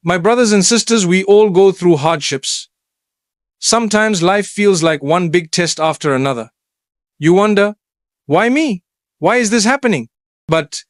My brothers and sisters, we all go through hardships. Sometimes life feels like one big test after another. You wonder, why me? Why is this happening? But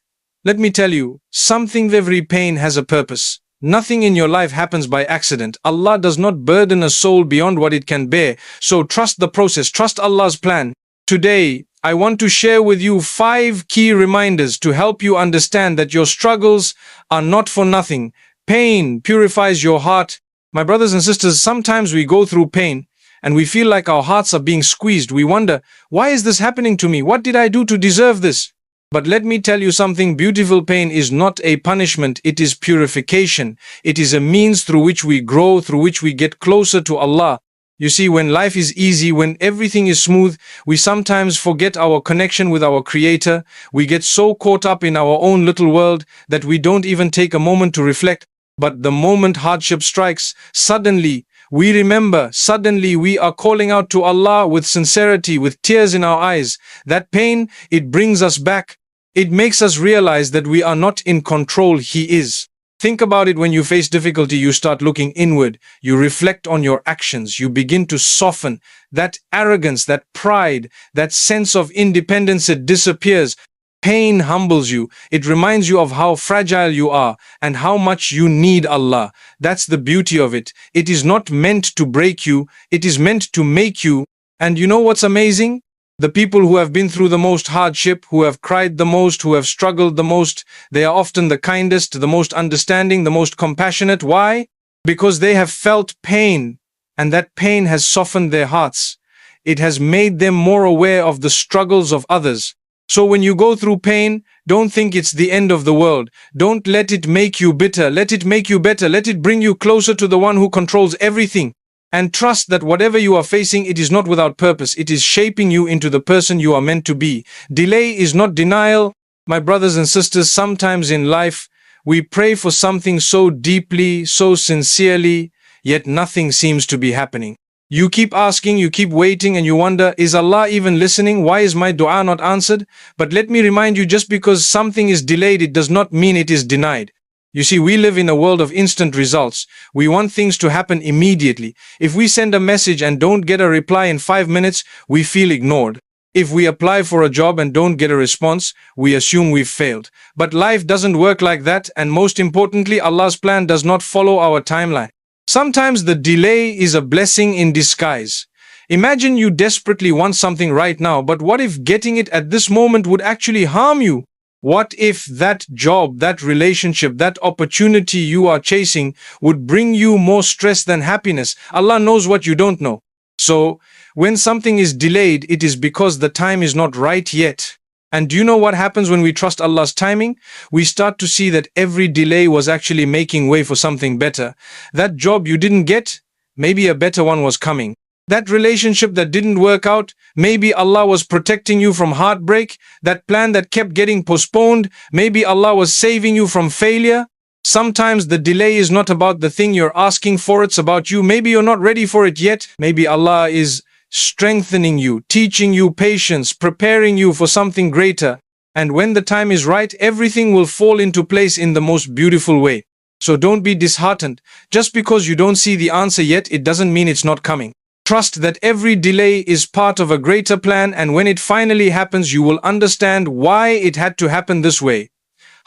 let me tell you, something every pain has a purpose. Nothing in your life happens by accident. Allah does not burden a soul beyond what it can bear. So trust the process, trust Allah's plan. Today, I want to share with you 5 key reminders to help you understand that your struggles are not for nothing. Pain purifies your heart. My brothers and sisters, sometimes we go through pain and we feel like our hearts are being squeezed. We wonder, why is this happening to me? What did I do to deserve this? But let me tell you something, beautiful pain is not a punishment, it is purification. It is a means through which we grow, through which we get closer to Allah. You see, when life is easy, when everything is smooth, we sometimes forget our connection with our Creator. We get so caught up in our own little world that we don't even take a moment to reflect. But the moment hardship strikes, suddenly we remember, suddenly we are calling out to Allah with sincerity, with tears in our eyes. That pain, it brings us back. It makes us realize that we are not in control, He is. Think about it, when you face difficulty, you start looking inward. You reflect on your actions. You begin to soften. That arrogance, that pride, that sense of independence, it disappears. Pain humbles you. It reminds you of how fragile you are and how much you need Allah. That's the beauty of it. It is not meant to break you. It is meant to make you. And you know what's amazing? The people who have been through the most hardship, who have cried the most, who have struggled the most, they are often the kindest, the most understanding, the most compassionate. Why? Because they have felt pain, and that pain has softened their hearts. It has made them more aware of the struggles of others. So when you go through pain, don't think it's the end of the world. Don't let it make you bitter. Let it make you better. Let it bring you closer to the one who controls everything. And trust that whatever you are facing, it is not without purpose. It is shaping you into the person you are meant to be. Delay is not denial. My brothers and sisters, sometimes in life, we pray for something so deeply, so sincerely, yet nothing seems to be happening. You keep asking, you keep waiting, and you wonder, is Allah even listening? Why is my dua not answered? But let me remind you, just because something is delayed, it does not mean it is denied. You see, we live in a world of instant results. We want things to happen immediately. If we send a message and don't get a reply in 5 minutes, we feel ignored. If we apply for a job and don't get a response, we assume we've failed. But life doesn't work like that, and most importantly, Allah's plan does not follow our timeline. Sometimes the delay is a blessing in disguise. Imagine you desperately want something right now, but what if getting it at this moment would actually harm you? What if that job, that relationship, that opportunity you are chasing would bring you more stress than happiness? Allah knows what you don't know. So, when something is delayed, it is because the time is not right yet. And do you know what happens when we trust Allah's timing? We start to see that every delay was actually making way for something better. That job you didn't get, maybe a better one was coming. That relationship that didn't work out, maybe Allah was protecting you from heartbreak. That plan that kept getting postponed, maybe Allah was saving you from failure. Sometimes the delay is not about the thing you're asking for, it's about you. Maybe you're not ready for it yet. Maybe Allah is strengthening you, teaching you patience, preparing you for something greater. And when the time is right, everything will fall into place in the most beautiful way. So don't be disheartened. Just because you don't see the answer yet, it doesn't mean it's not coming. Trust that every delay is part of a greater plan, and when it finally happens, you will understand why it had to happen this way.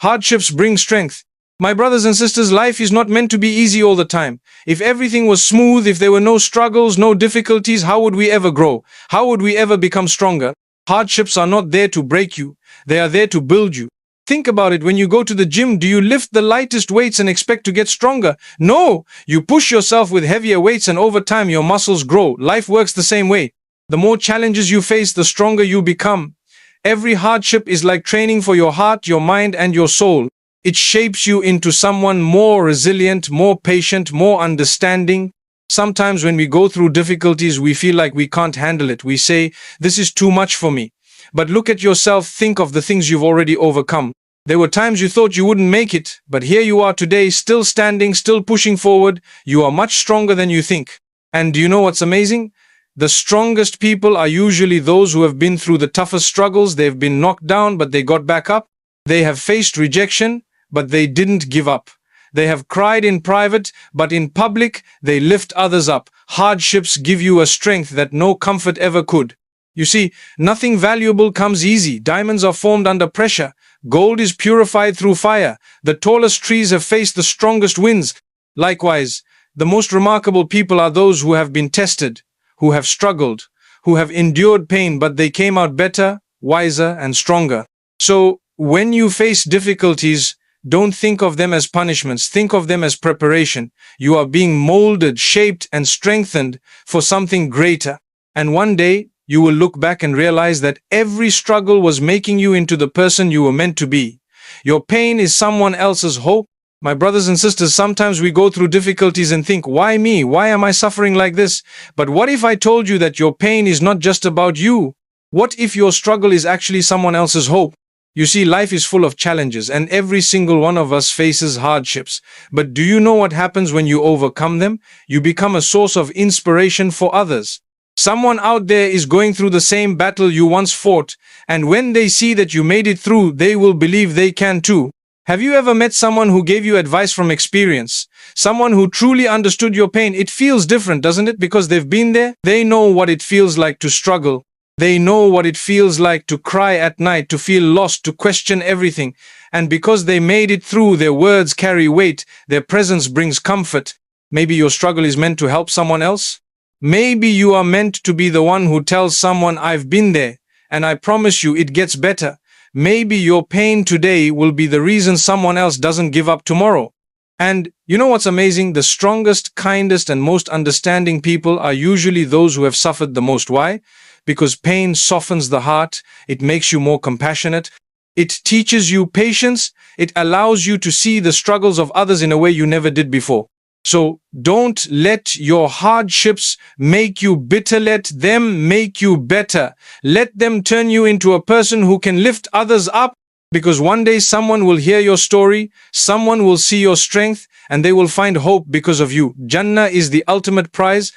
Hardships bring strength. My brothers and sisters, life is not meant to be easy all the time. If everything was smooth, if there were no struggles, no difficulties, how would we ever grow? How would we ever become stronger? Hardships are not there to break you. They are there to build you. Think about it. When you go to the gym, do you lift the lightest weights and expect to get stronger? No! You push yourself with heavier weights, and over time your muscles grow. Life works the same way. The more challenges you face, the stronger you become. Every hardship is like training for your heart, your mind, and your soul. It shapes you into someone more resilient, more patient, more understanding. Sometimes when we go through difficulties, we feel like we can't handle it. We say, this is too much for me. But look at yourself, think of the things you've already overcome. There were times you thought you wouldn't make it, but here you are today, still standing, still pushing forward. You are much stronger than you think. And do you know what's amazing? The strongest people are usually those who have been through the toughest struggles. They've been knocked down, but they got back up. They have faced rejection, but they didn't give up. They have cried in private, but in public, they lift others up. Hardships give you a strength that no comfort ever could. You see, nothing valuable comes easy. Diamonds are formed under pressure. Gold is purified through fire. The tallest trees have faced the strongest winds. Likewise, the most remarkable people are those who have been tested, who have struggled, who have endured pain, but they came out better, wiser, and stronger. So, when you face difficulties, don't think of them as punishments. Think of them as preparation. You are being molded, shaped, and strengthened for something greater. And one day, you will look back and realize that every struggle was making you into the person you were meant to be. Your pain is someone else's hope. My brothers and sisters, sometimes we go through difficulties and think, why me? Why am I suffering like this? But what if I told you that your pain is not just about you? What if your struggle is actually someone else's hope? You see, life is full of challenges, and every single one of us faces hardships. But do you know what happens when you overcome them? You become a source of inspiration for others. Someone out there is going through the same battle you once fought, and when they see that you made it through, they will believe they can too. Have you ever met someone who gave you advice from experience? Someone who truly understood your pain? It feels different, doesn't it? Because they've been there. They know what it feels like to struggle. They know what it feels like to cry at night, to feel lost, to question everything. And because they made it through, their words carry weight. Their presence brings comfort. Maybe your struggle is meant to help someone else? Maybe you are meant to be the one who tells someone, I've been there, and I promise you it gets better. Maybe your pain today will be the reason someone else doesn't give up tomorrow. And you know what's amazing? The strongest, kindest, and most understanding people are usually those who have suffered the most. Why? Because pain softens the heart. It makes you more compassionate. It teaches you patience. It allows you to see the struggles of others in a way you never did before. So don't let your hardships make you bitter. Let them make you better. Let them turn you into a person who can lift others up, because one day someone will hear your story, someone will see your strength, and they will find hope because of you. Jannah is the ultimate prize.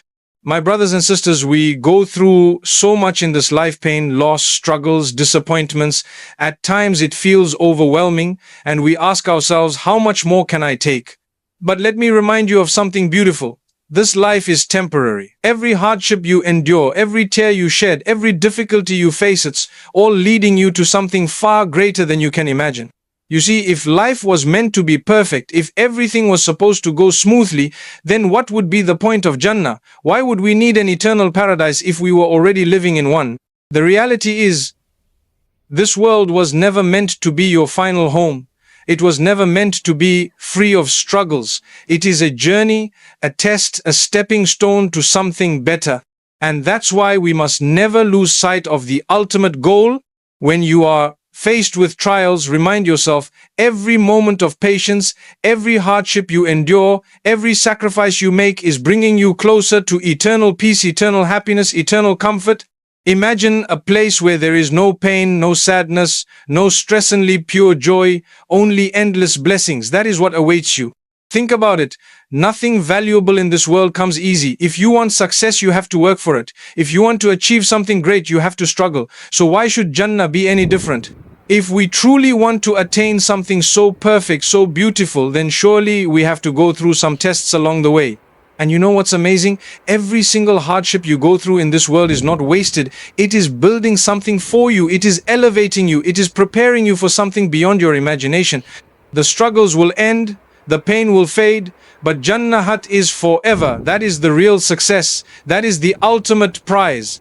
My brothers and sisters, we go through so much in this life: pain, loss, struggles, disappointments. At times it feels overwhelming, and we ask ourselves, how much more can I take? But let me remind you of something beautiful. This life is temporary. Every hardship you endure, every tear you shed, every difficulty you face, it's all leading you to something far greater than you can imagine. You see, if life was meant to be perfect, if everything was supposed to go smoothly, then what would be the point of Jannah? Why would we need an eternal paradise if we were already living in one? The reality is, this world was never meant to be your final home. It was never meant to be free of struggles. It is a journey, a test, a stepping stone to something better. And that's why we must never lose sight of the ultimate goal. When you are faced with trials, remind yourself, every moment of patience, every hardship you endure, every sacrifice you make is bringing you closer to eternal peace, eternal happiness, eternal comfort. Imagine a place where there is no pain, no sadness, no stress, only pure joy, only endless blessings. That is what awaits you. Think about it. Nothing valuable in this world comes easy. If you want success, you have to work for it. If you want to achieve something great, you have to struggle. So why should Jannah be any different? If we truly want to attain something so perfect, so beautiful, then surely we have to go through some tests along the way. And you know what's amazing? Every single hardship you go through in this world is not wasted. It is building something for you. It is elevating you. It is preparing you for something beyond your imagination. The struggles will end, the pain will fade, but Jannah is forever. That is the real success. That is the ultimate prize.